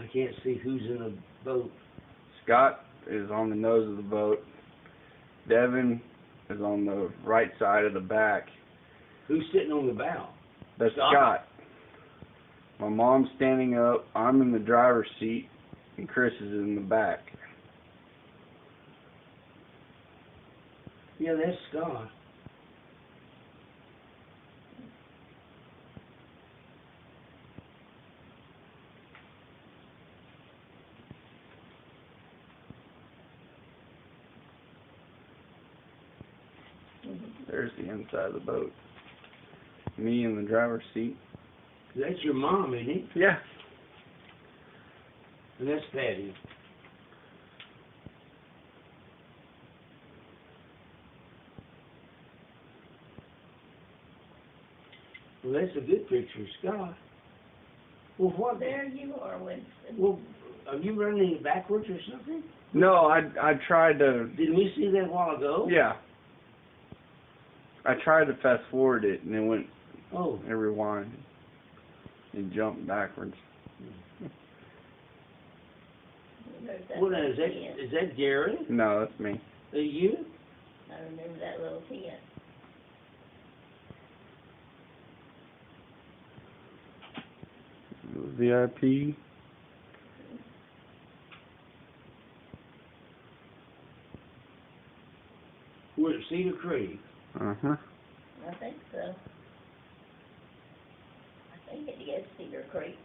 I can't see who's in the boat. Scott is on the nose of the boat. Devin is on the right side of the back. Who's sitting on the bow? That's Scott. Scott. My mom's standing up. I'm in the driver's seat, and Chris is in the back. Yeah, that's Scott. There's the inside of the boat. Me in the driver's seat. That's your mom, isn't it? Yeah. And that's Patty. Well, that's a good picture of Scott. Well, what? There you are, Winston. Well, are you running backwards or something? No, I tried to. Didn't we see that a while ago? Yeah. I tried to fast forward it, and it went. Oh. It rewind. It jumped backwards. There's that What little is tent. that? Is that Gary? No, that's me. Are you? I remember that little tent. VIP. We're at Cedar Creek. Uh-huh. I think so. I think it is Cedar Creek.